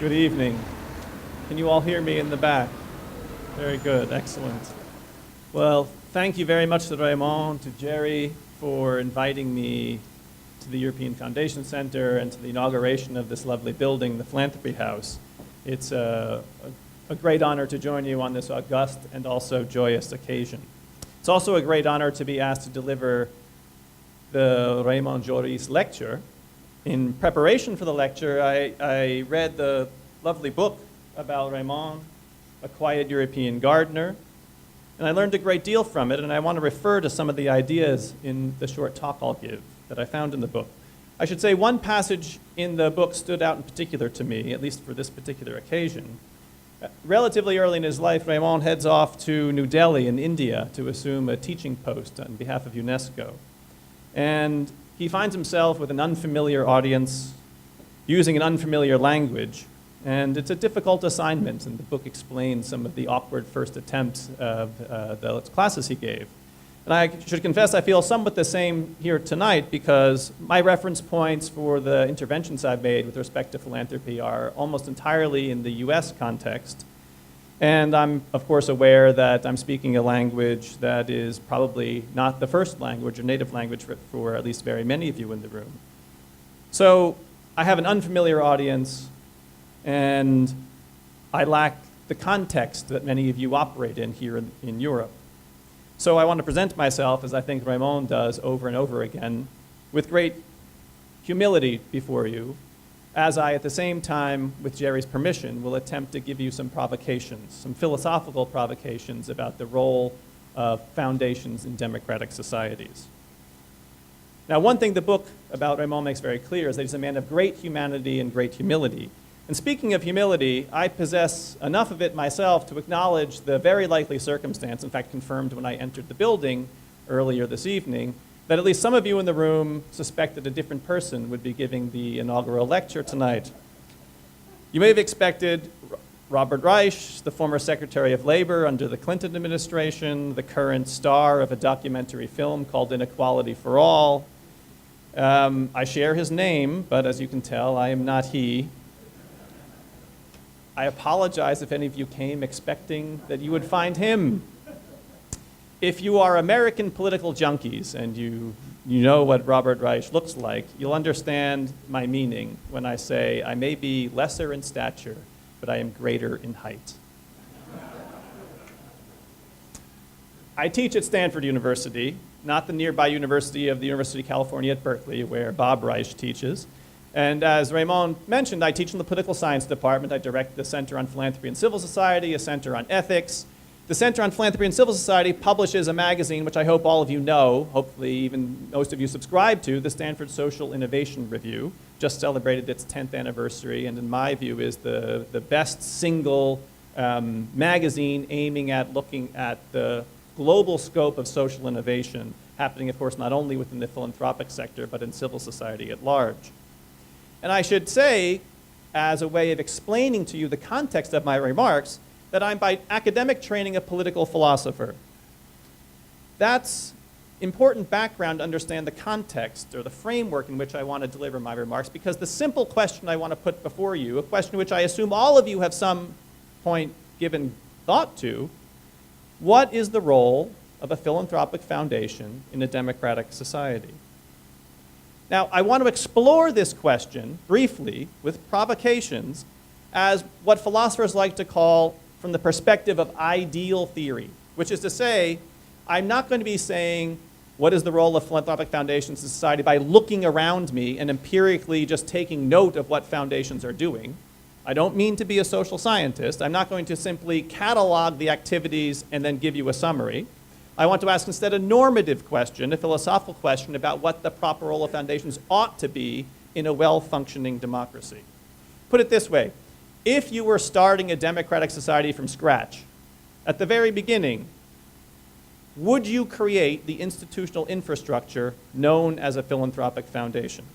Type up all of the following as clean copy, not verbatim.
Good evening. Can you all hear me in the back? Very good, excellent. Well, thank you very much to Raymond, to Jerry, for inviting me to the European Foundation Center and to the inauguration of this lovely building, the Philanthropy House. It's a great honor to join you on this august and also joyous occasion. It's also a great honor to be asked to deliver the Raymond Georis Lecture. In preparation for the lecture, I read the lovely book about Raymond, A Quiet European Gardener, and I learned a great deal from it, and I want to refer to some of the ideas in the short talk I'll give that I found in the book. I should say one passage in the book stood out in particular to me, at least for this particular occasion. Relatively early in his life, Raymond heads off to New Delhi in India to assume a teaching post on behalf of UNESCO. And he finds himself with an unfamiliar audience, using an unfamiliar language, and it's a difficult assignment, and the book explains some of the awkward first attempts of the classes he gave. And I should confess I feel somewhat the same here tonight because my reference points for the interventions I've made with respect to philanthropy are almost entirely in the US context. And I'm, of course, aware that I'm speaking a language that is probably not the first language or native language for at least very many of you in the room. So I have an unfamiliar audience, and I lack the context that many of you operate in here in Europe. So I want to present myself, as I think Raymond does over and over again, with great humility before you, as I, at the same time, with Jerry's permission, will attempt to give you some provocations, some philosophical provocations about the role of foundations in democratic societies. Now, one thing the book about Raymond makes very clear is that he's a man of great humanity and great humility. And speaking of humility, I possess enough of it myself to acknowledge the very likely circumstance, in fact confirmed when I entered the building earlier this evening, that at least some of you in the room suspected a different person would be giving the inaugural lecture tonight. You may have expected Robert Reich, the former Secretary of Labor under the Clinton administration, the current star of a documentary film called Inequality for All. I share his name, but as you can tell, I am not he. I apologize if any of you came expecting that you would find him. If you are American political junkies and you know what Robert Reich looks like, you'll understand my meaning when I say I may be lesser in stature, but I am greater in height. I teach at Stanford University, not the nearby university of the University of California at Berkeley, where Bob Reich teaches. And as Raymond mentioned, I teach in the political science department. I direct the Center on Philanthropy and Civil Society, a center on ethics. The Center on Philanthropy and Civil Society publishes a magazine which I hope all of you know, hopefully even most of you subscribe to, the Stanford Social Innovation Review. Just celebrated its 10th anniversary, and in my view is the best single magazine aiming at looking at the global scope of social innovation, happening, of course, not only within the philanthropic sector, but in civil society at large. And I should say, as a way of explaining to you the context of my remarks, that I'm by academic training a political philosopher. That's important background to understand the context or the framework in which I want to deliver my remarks, because the simple question I want to put before you, a question which I assume all of you have some point given thought to, what is the role of a philanthropic foundation in a democratic society? Now, I want to explore this question briefly with provocations as what philosophers like to call from the perspective of ideal theory, which is to say, I'm not going to be saying what is the role of philanthropic foundations in society by looking around me and empirically just taking note of what foundations are doing. I don't mean to be a social scientist. I'm not going to simply catalog the activities and then give you a summary. I want to ask instead a normative question, a philosophical question about what the proper role of foundations ought to be in a well-functioning democracy. Put it this way. If you were starting a democratic society from scratch, at the very beginning, would you create the institutional infrastructure known as a philanthropic foundation?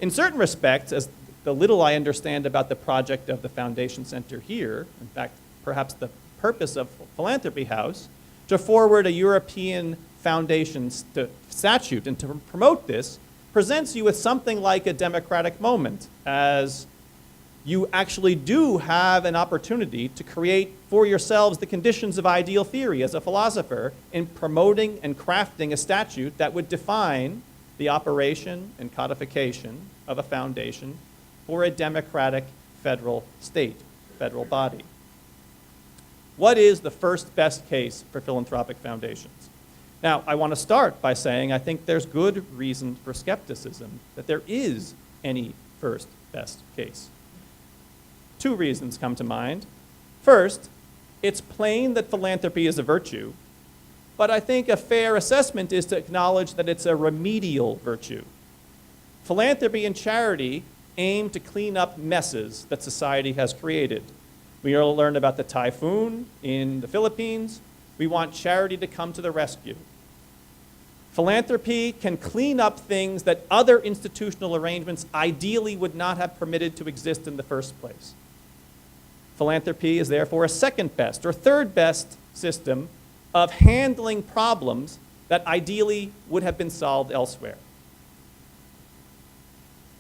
In certain respects, as the little I understand about the project of the Foundation Center here, in fact, perhaps the purpose of Philanthropy House, to forward a European foundation statute and to promote this, presents you with something like a democratic moment, as you actually do have an opportunity to create for yourselves the conditions of ideal theory as a philosopher in promoting and crafting a statute that would define the operation and codification of a foundation for a democratic federal state, federal body. What is the first best case for philanthropic foundations? Now, I want to start by saying I think there's good reason for skepticism that there is any first best case. Two reasons come to mind. First, it's plain that philanthropy is a virtue, but I think a fair assessment is to acknowledge that it's a remedial virtue. Philanthropy and charity aim to clean up messes that society has created. We all learned about the typhoon in the Philippines. We want charity to come to the rescue. Philanthropy can clean up things that other institutional arrangements ideally would not have permitted to exist in the first place. Philanthropy is therefore a second best or third best system of handling problems that ideally would have been solved elsewhere.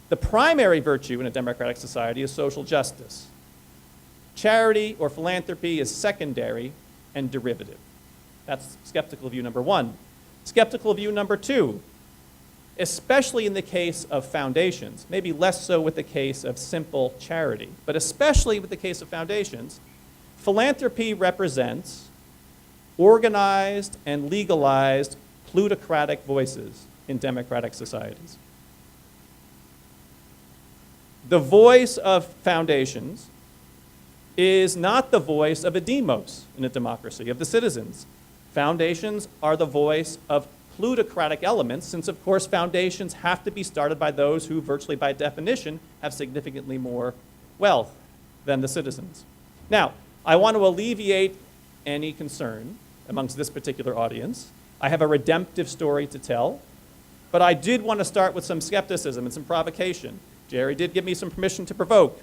The primary virtue in a democratic society is social justice. Charity or philanthropy is secondary and derivative. That's skeptical view number one. Skeptical view number two, especially in the case of foundations, maybe less so with the case of simple charity, but especially with the case of foundations, philanthropy represents organized and legalized plutocratic voices in democratic societies. The voice of foundations is not the voice of a demos in a democracy, of the citizens. Foundations are the voice of plutocratic elements, since of course foundations have to be started by those who virtually by definition have significantly more wealth than the citizens. Now, I want to alleviate any concern amongst this particular audience. I have a redemptive story to tell, but I did want to start with some skepticism and some provocation. Jerry did give me some permission to provoke.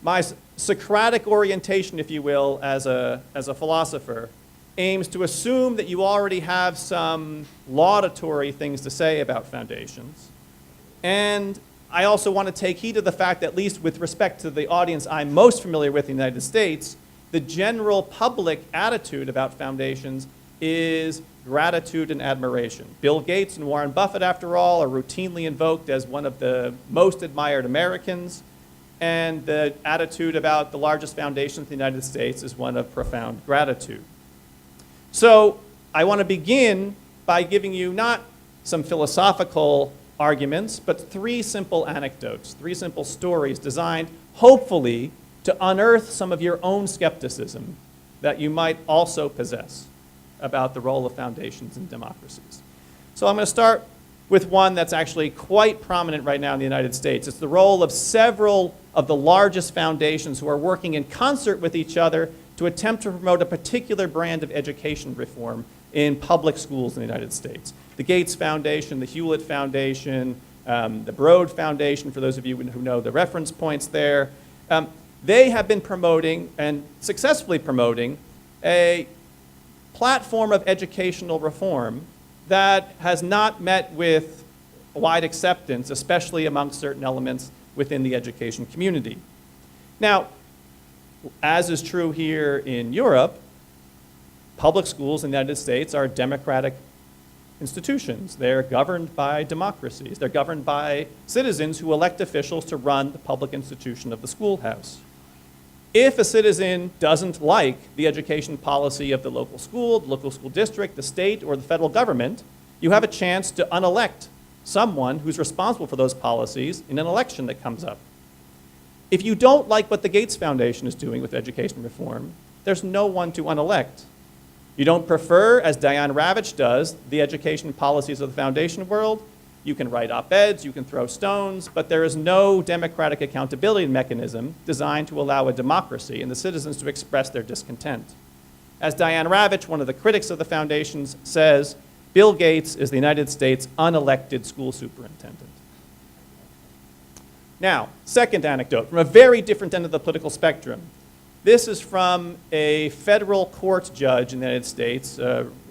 My Socratic orientation, if you will, as a philosopher, aims to assume that you already have some laudatory things to say about foundations. And I also want to take heed of the fact that, at least with respect to the audience I'm most familiar with in the United States, the general public attitude about foundations is gratitude and admiration. Bill Gates and Warren Buffett, after all, are routinely invoked as one of the most admired Americans. And the attitude about the largest foundation in the United States is one of profound gratitude. So I want to begin by giving you not some philosophical arguments, but three simple anecdotes, three simple stories designed, hopefully, to unearth some of your own skepticism that you might also possess about the role of foundations in democracies. So I'm going to start with one that's actually quite prominent right now in the United States. It's the role of several of the largest foundations who are working in concert with each other to attempt to promote a particular brand of education reform in public schools in the United States. The Gates Foundation, the Hewlett Foundation, the Broad Foundation, for those of you who know the reference points there, they have been promoting and successfully promoting a platform of educational reform that has not met with wide acceptance, especially among certain elements within the education community. Now, as is true here in Europe, public schools in the United States are democratic institutions. They're governed by democracies. They're governed by citizens who elect officials to run the public institution of the schoolhouse. If a citizen doesn't like the education policy of the local school district, the state, or the federal government, you have a chance to unelect someone who's responsible for those policies in an election that comes up. If you don't like what the Gates Foundation is doing with education reform, there's no one to unelect. You don't prefer, as Diane Ravitch does, the education policies of the foundation world, you can write op-eds, you can throw stones, but there is no democratic accountability mechanism designed to allow a democracy and the citizens to express their discontent. As Diane Ravitch, one of the critics of the foundations, says, Bill Gates is the United States' unelected school superintendent. Now, second anecdote, from a very different end of the political spectrum. This is from a federal court judge in the United States,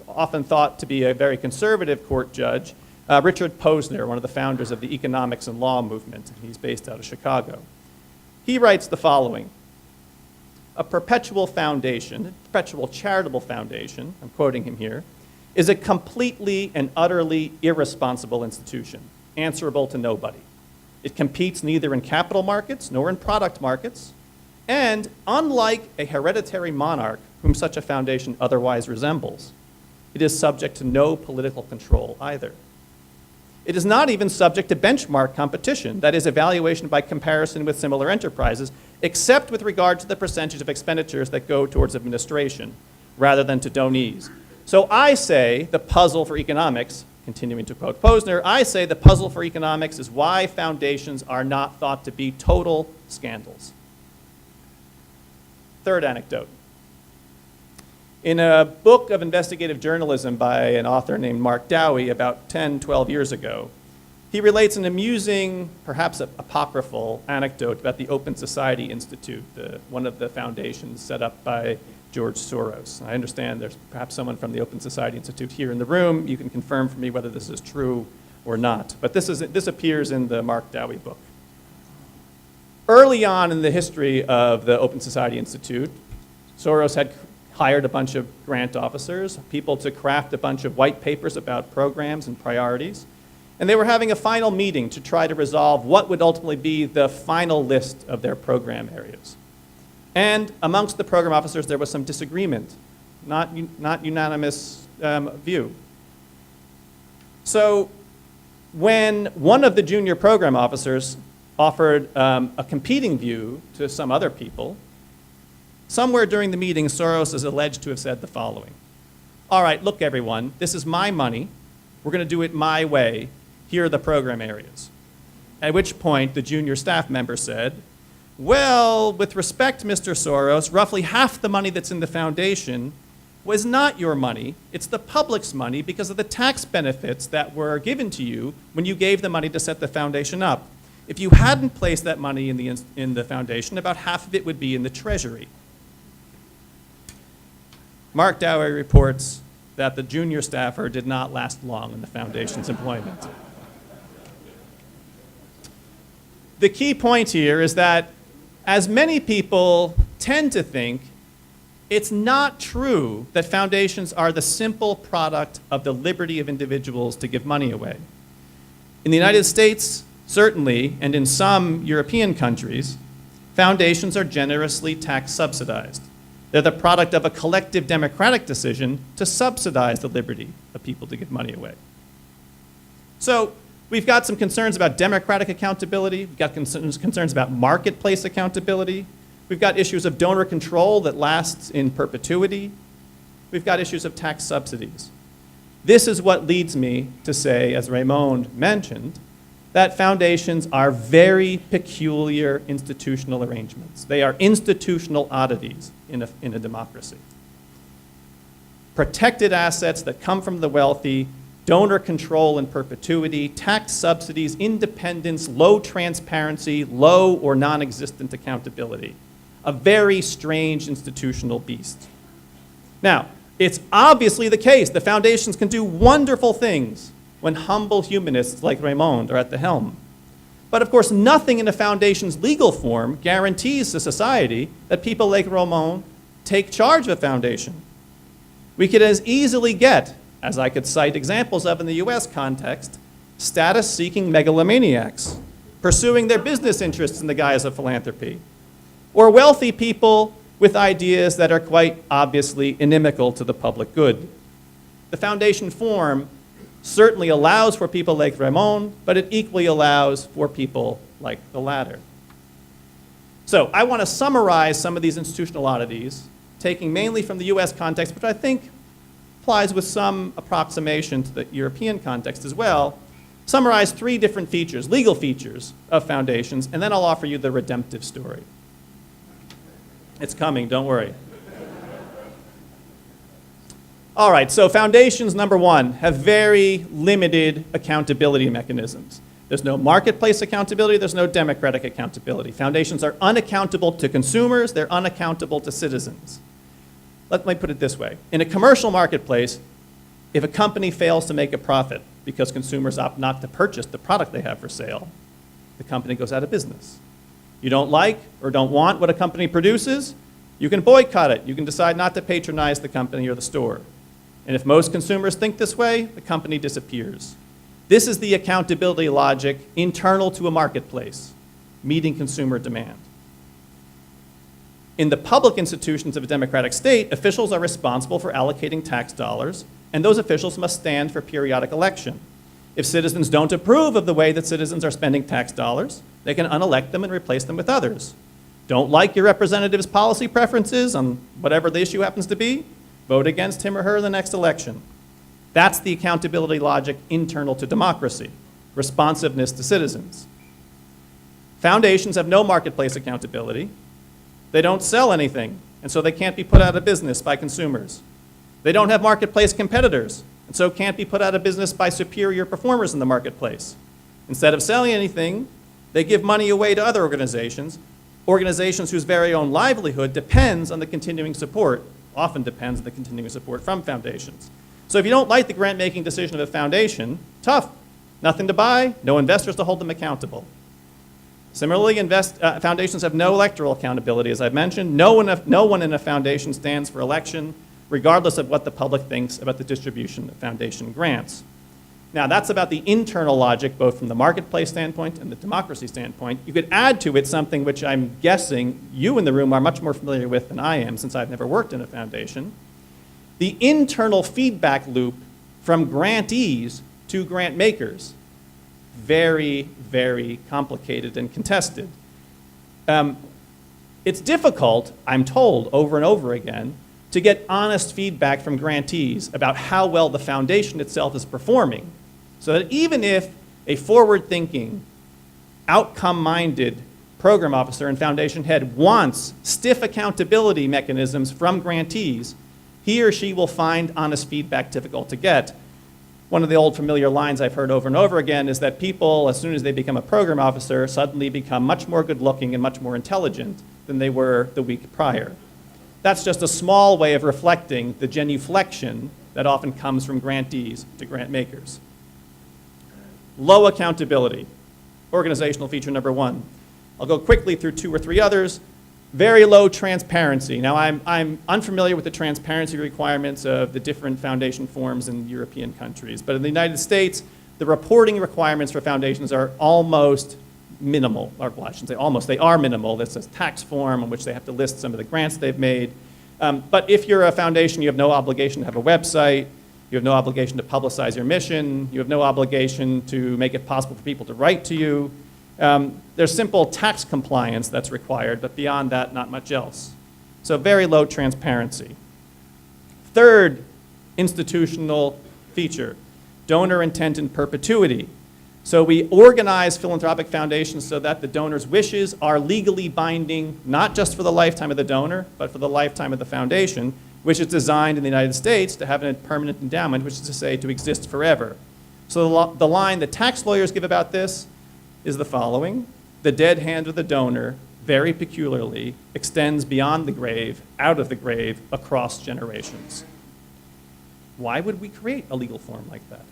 often thought to be a very conservative court judge, Richard Posner, one of the founders of the economics and law movement. He's based out of Chicago. He writes the following: a perpetual foundation, perpetual charitable foundation, I'm quoting him here, is a completely and utterly irresponsible institution, answerable to nobody. It competes neither in capital markets nor in product markets, and unlike a hereditary monarch whom such a foundation otherwise resembles, it is subject to no political control either. It is not even subject to benchmark competition, that is, evaluation by comparison with similar enterprises, except with regard to the percentage of expenditures that go towards administration, rather than to donees. So I say the puzzle for economics, continuing to quote Posner, I say the puzzle for economics is why foundations are not thought to be total scandals. Third anecdote. In a book of investigative journalism by an author named Mark Dowie about 10, 12 years ago, he relates an amusing, perhaps apocryphal anecdote about the Open Society Institute, one of the foundations set up by George Soros. I understand there's perhaps someone from the Open Society Institute here in the room. You can confirm for me whether this is true or not. But this appears in the Mark Dowie book. Early on in the history of the Open Society Institute, Soros had hired a bunch of grant officers, people to craft a bunch of white papers about programs and priorities. And they were having a final meeting to try to resolve what would ultimately be the final list of their program areas. And amongst the program officers, there was some disagreement, not unanimous view. So when one of the junior program officers offered a competing view to some other people, somewhere during the meeting, Soros is alleged to have said the following: all right, look everyone, this is my money. We're going to do it my way. Here are the program areas. At which point the junior staff member said, well, with respect, Mr. Soros, roughly half the money that's in the foundation was not your money. It's the public's money because of the tax benefits that were given to you when you gave the money to set the foundation up. If you hadn't placed that money in the foundation, about half of it would be in the treasury. Mark Dowie reports that the junior staffer did not last long in the foundation's employment. The key point here is that, as many people tend to think, it's not true that foundations are the simple product of the liberty of individuals to give money away. In the United States, certainly, and in some European countries, foundations are generously tax subsidized. They're the product of a collective democratic decision to subsidize the liberty of people to give money away. So we've got some concerns about democratic accountability. We've got concerns about marketplace accountability. We've got issues of donor control that lasts in perpetuity. We've got issues of tax subsidies. This is what leads me to say, as Raymond mentioned, that foundations are very peculiar institutional arrangements. They are institutional oddities in a democracy. Protected assets that come from the wealthy, donor control in perpetuity, tax subsidies, independence, low transparency, low or non-existent accountability. A very strange institutional beast. Now, it's obviously the case the foundations can do wonderful things when humble humanists like Raymond are at the helm. But of course, nothing in a foundation's legal form guarantees to society that people like Raymond take charge of a foundation. We could as easily get, as I could cite examples of in the US context, status-seeking megalomaniacs pursuing their business interests in the guise of philanthropy, or wealthy people with ideas that are quite obviously inimical to the public good. The foundation form certainly allows for people like Raymond, but it equally allows for people like the latter. So I want to summarize some of these institutional oddities, taking mainly from the US context, which I think applies with some approximation to the European context as well, summarize 3 different features, legal features of foundations, and then I'll offer you the redemptive story. It's coming, don't worry. All right, so foundations, number 1, have very limited accountability mechanisms. There's no marketplace accountability, there's no democratic accountability. Foundations are unaccountable to consumers, they're unaccountable to citizens. Let me put it this way. In a commercial marketplace, if a company fails to make a profit, because consumers opt not to purchase the product they have for sale, the company goes out of business. You don't like or don't want what a company produces, you can boycott it. You can decide not to patronize the company or the store. And if most consumers think this way, the company disappears. This is the accountability logic internal to a marketplace, meeting consumer demand. In the public institutions of a democratic state, officials are responsible for allocating tax dollars, and those officials must stand for periodic election. If citizens don't approve of the way that citizens are spending tax dollars, they can unelect them and replace them with others. Don't like your representative's policy preferences on whatever the issue happens to be? Vote against him or her in the next election. That's the accountability logic internal to democracy, responsiveness to citizens. Foundations have no marketplace accountability. They don't sell anything, and so they can't be put out of business by consumers. They don't have marketplace competitors, and so can't be put out of business by superior performers in the marketplace. Instead of selling anything, they give money away to other organizations whose very own livelihood depends on the continuing support, often depends on the continuing support from foundations. So if you don't like the grant-making decision of a foundation, tough. Nothing to buy, no investors to hold them accountable. Similarly, foundations have no electoral accountability, as I've mentioned. No one in a foundation stands for election, regardless of what the public thinks about the distribution of foundation grants. Now, that's about the internal logic, both from the marketplace standpoint and the democracy standpoint. You could add to it something which I'm guessing you in the room are much more familiar with than I am, since I've never worked in a foundation. The internal feedback loop from grantees to grant makers. Very, very complicated and contested. It's difficult, I'm told over and over again, to get honest feedback from grantees about how well the foundation itself is performing, so that even if a forward-thinking, outcome-minded program officer and foundation head wants stiff accountability mechanisms from grantees, he or she will find honest feedback difficult to get. One of the old familiar lines I've heard over and over again is that people, as soon as they become a program officer, suddenly become much more good-looking and much more intelligent than they were the week prior. That's just a small way of reflecting the genuflection that often comes from grantees to grant makers. Low accountability, organizational feature number one. I'll go quickly through two or three others. Very low transparency. Now, I'm unfamiliar with the transparency requirements of the different foundation forms in European countries, but in the United States, the reporting requirements for foundations are almost minimal, or well, I shouldn't say almost, they are minimal. This is a tax form in which they have to list some of the grants they've made. But if you're a foundation, you have no obligation to have a website, you have no obligation to publicize your mission, you have no obligation to make it possible for people to write to you. There's simple tax compliance that's required, but beyond that, not much else. So very low transparency. Third institutional feature, donor intent in perpetuity. So we organize philanthropic foundations so that the donor's wishes are legally binding, not just for the lifetime of the donor, but for the lifetime of the foundation, which is designed in the United States to have a permanent endowment, which is to say to exist forever. So the line that tax lawyers give about this is the following: the dead hand of the donor, very peculiarly, extends beyond the grave, out of the grave, across generations. Why would we create a legal form like that?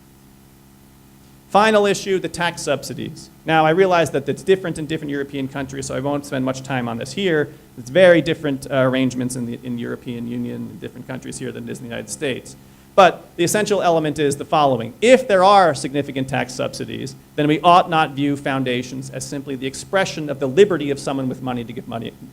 Final issue, the tax subsidies. Now, I realize that it's different in different European countries, so I won't spend much time on this here. It's very different arrangements in the European Union, in different countries here than it is in the United States. But the essential element is the following. If there are significant tax subsidies, then we ought not view foundations as simply the expression of the liberty of someone with money to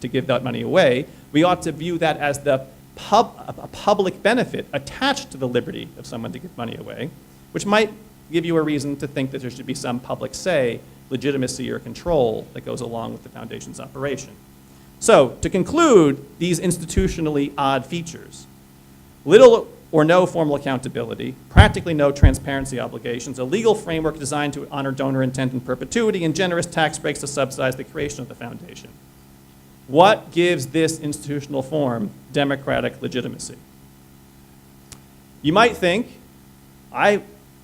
give that money away. We ought to view that as a public benefit attached to the liberty of someone to give money away, which might give you a reason to think that there should be some public say, legitimacy, or control that goes along with the foundation's operation. So, to conclude, these institutionally odd features: little or no formal accountability, practically no transparency obligations, a legal framework designed to honor donor intent in perpetuity, and generous tax breaks to subsidize the creation of the foundation. What gives this institutional form democratic legitimacy? You might think,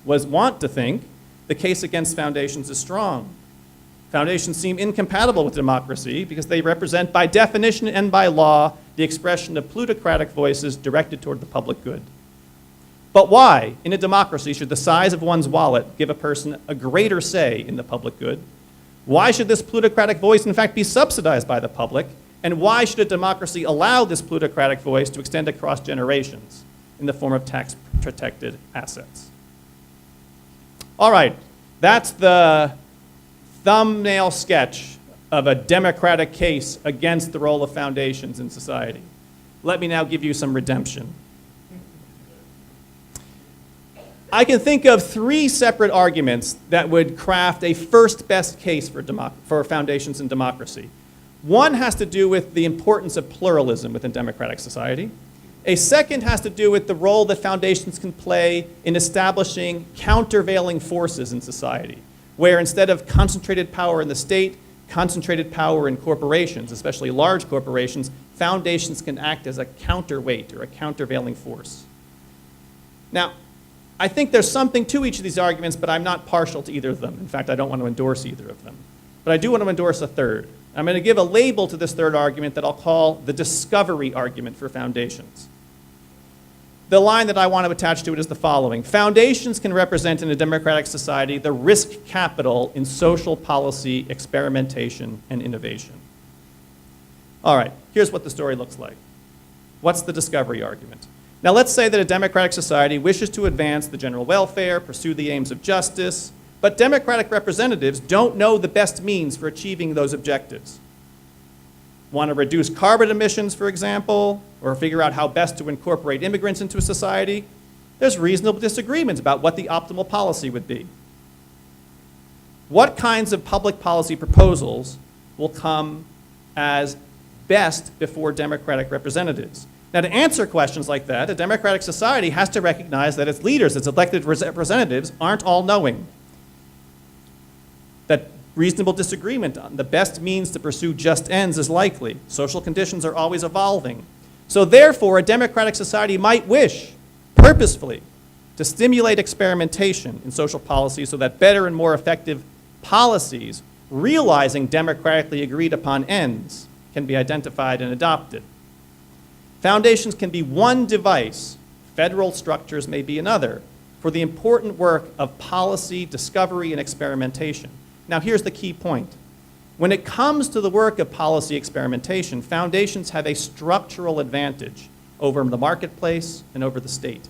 want to think, the case against foundations is strong. Foundations seem incompatible with democracy because they represent, by definition and by law, the expression of plutocratic voices directed toward the public good. But why, in a democracy, should the size of one's wallet give a person a greater say in the public good? Why should this plutocratic voice, in fact, be subsidized by the public? And why should a democracy allow this plutocratic voice to extend across generations in the form of tax-protected assets? All right, that's the thumbnail sketch of a democratic case against the role of foundations in society. Let me now give you some redemption. I can think of 3 separate arguments that would craft a first best case for foundations in democracy. One has to do with the importance of pluralism within democratic society. A second has to do with the role that foundations can play in establishing countervailing forces in society, where instead of concentrated power in the state, concentrated power in corporations, especially large corporations, foundations can act as a counterweight or a countervailing force. Now, I think there's something to each of these arguments, but I'm not partial to either of them. In fact, I don't want to endorse either of them. But I do want to endorse a third. I'm going to give a label to this third argument that I'll call the discovery argument for foundations. The line that I want to attach to it is the following. Foundations can represent in a democratic society the risk capital in social policy, experimentation, and innovation. All right, here's what the story looks like. What's the discovery argument? Now let's say that a democratic society wishes to advance the general welfare, pursue the aims of justice, but democratic representatives don't know the best means for achieving those objectives. Want to reduce carbon emissions, for example, or figure out how best to incorporate immigrants into a society? There's reasonable disagreements about what the optimal policy would be. What kinds of public policy proposals will come as best before democratic representatives? Now, to answer questions like that, a democratic society has to recognize that its leaders, its elected representatives, aren't all knowing. That reasonable disagreement on the best means to pursue just ends is likely. Social conditions are always evolving. So therefore, a democratic society might wish, purposefully, to stimulate experimentation in social policy so that better and more effective policies, realizing democratically agreed upon ends, can be identified and adopted. Foundations can be one device, federal structures may be another, for the important work of policy, discovery, and experimentation. Now here's the key point. When it comes to the work of policy experimentation, foundations have a structural advantage over the marketplace and over the state.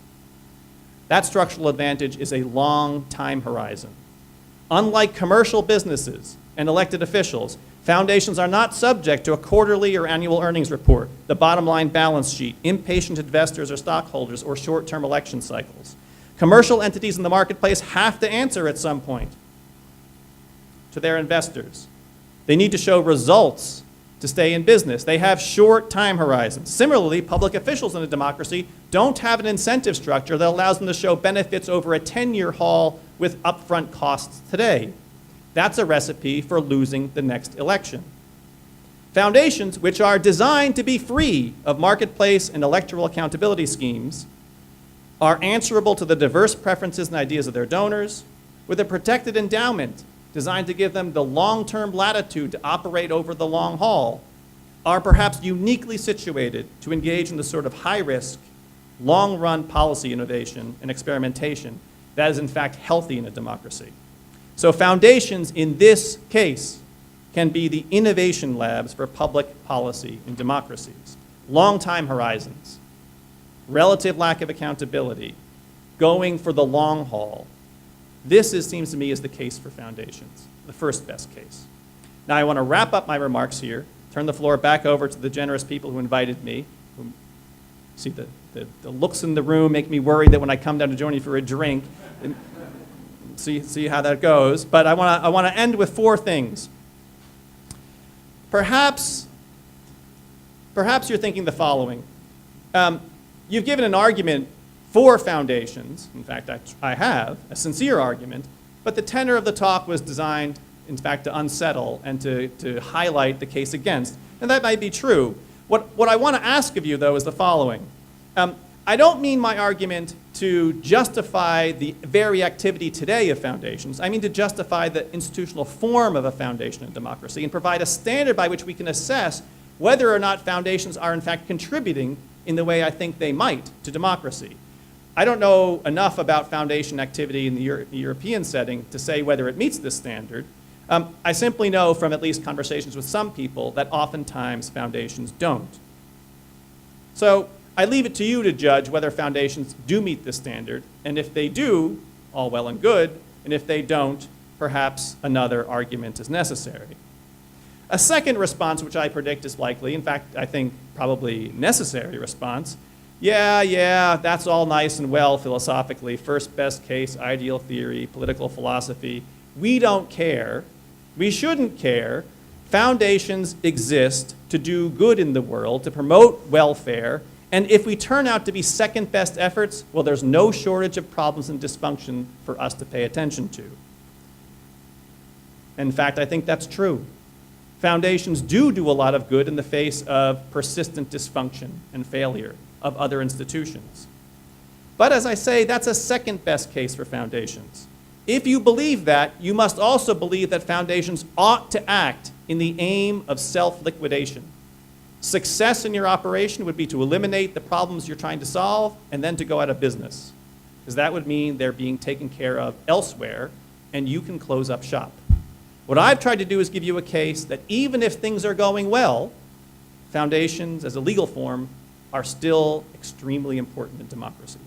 That structural advantage is a long time horizon. Unlike commercial businesses and elected officials, foundations are not subject to a quarterly or annual earnings report, the bottom line balance sheet, impatient investors or stockholders, or short-term election cycles. Commercial entities in the marketplace have to answer at some point to their investors. They need to show results to stay in business. They have short time horizons. Similarly, public officials in a democracy don't have an incentive structure that allows them to show benefits over a 10-year haul with upfront costs today. That's a recipe for losing the next election. Foundations, which are designed to be free of marketplace and electoral accountability schemes, are answerable to the diverse preferences and ideas of their donors, with a protected endowment designed to give them the long-term latitude to operate over the long haul, are perhaps uniquely situated to engage in the sort of high-risk, long-run policy innovation and experimentation that is in fact healthy in a democracy. So foundations in this case can be the innovation labs for public policy in democracies. Long time horizons, relative lack of accountability, going for the long haul. This seems to me is the case for foundations, the first best case. Now I want to wrap up my remarks here, turn the floor back over to the generous people who invited me. See, the looks in the room make me worried that when I come down to join you for a drink, see how that goes. But I want to end with 4 things. Perhaps you're thinking the following. You've given an argument for foundations. In fact, I have a sincere argument, but the tenor of the talk was designed, in fact, to unsettle and to highlight the case against. And that might be true. What I want to ask of you, though, is the following. I don't mean my argument to justify the very activity today of foundations. I mean to justify the institutional form of a foundation in democracy and provide a standard by which we can assess whether or not foundations are in fact contributing in the way I think they might to democracy. I don't know enough about foundation activity in the European setting to say whether it meets this standard. I simply know from at least conversations with some people that oftentimes foundations don't. So I leave it to you to judge whether foundations do meet this standard, and if they do, all well and good, and if they don't, perhaps another argument is necessary. A second response, which I predict is likely, in fact, I think probably necessary response, yeah, that's all nice and well philosophically, first best case, ideal theory, political philosophy. We don't care. We shouldn't care. Foundations exist to do good in the world, to promote welfare, and if we turn out to be second best efforts, well, there's no shortage of problems and dysfunction for us to pay attention to. In fact, I think that's true. Foundations do a lot of good in the face of persistent dysfunction and failure of other institutions. But as I say, that's a second best case for foundations. If you believe that, you must also believe that foundations ought to act in the aim of self-liquidation. Success in your operation would be to eliminate the problems you're trying to solve and then to go out of business, because that would mean they're being taken care of elsewhere and you can close up shop. What I've tried to do is give you a case that even if things are going well, foundations as a legal form are still extremely important in democracies.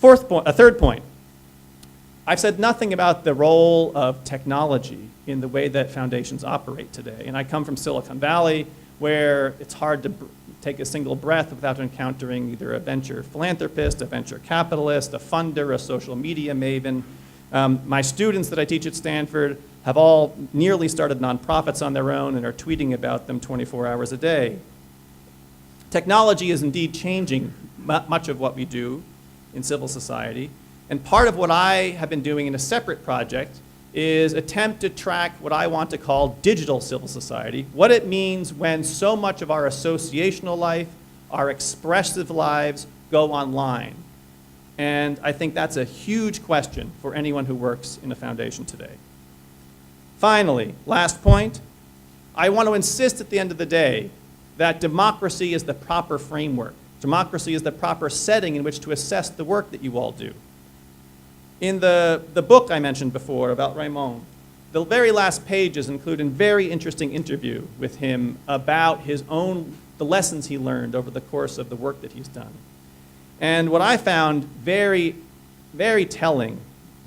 A third point. I've said nothing about the role of technology in the way that foundations operate today. And I come from Silicon Valley, where it's hard to take a single breath without encountering either a venture philanthropist, a venture capitalist, a funder, a social media maven. My students that I teach at Stanford have all nearly started nonprofits on their own and are tweeting about them 24 hours a day. Technology is indeed changing much of what we do in civil society. And part of what I have been doing in a separate project is attempt to track what I want to call digital civil society, what it means when so much of our associational life, our expressive lives go online. And I think that's a huge question for anyone who works in a foundation today. Finally, last point, I want to insist at the end of the day that democracy is the proper framework. Democracy is the proper setting in which to assess the work that you all do. In the book I mentioned before about Raymond, the very last pages include a very interesting interview with him about the lessons he learned over the course of the work that he's done. And what I found very, very telling,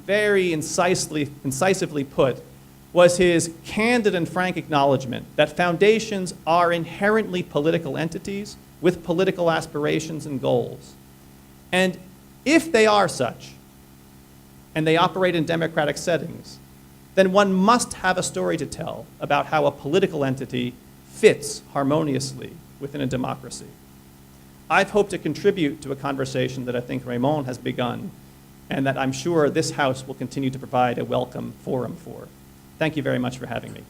very incisively put, was his candid and frank acknowledgement that foundations are inherently political entities with political aspirations and goals. And if they are such, and they operate in democratic settings, then one must have a story to tell about how a political entity fits harmoniously within a democracy. I've hoped to contribute to a conversation that I think Raymond has begun, and that I'm sure this House will continue to provide a welcome forum for. Thank you very much for having me.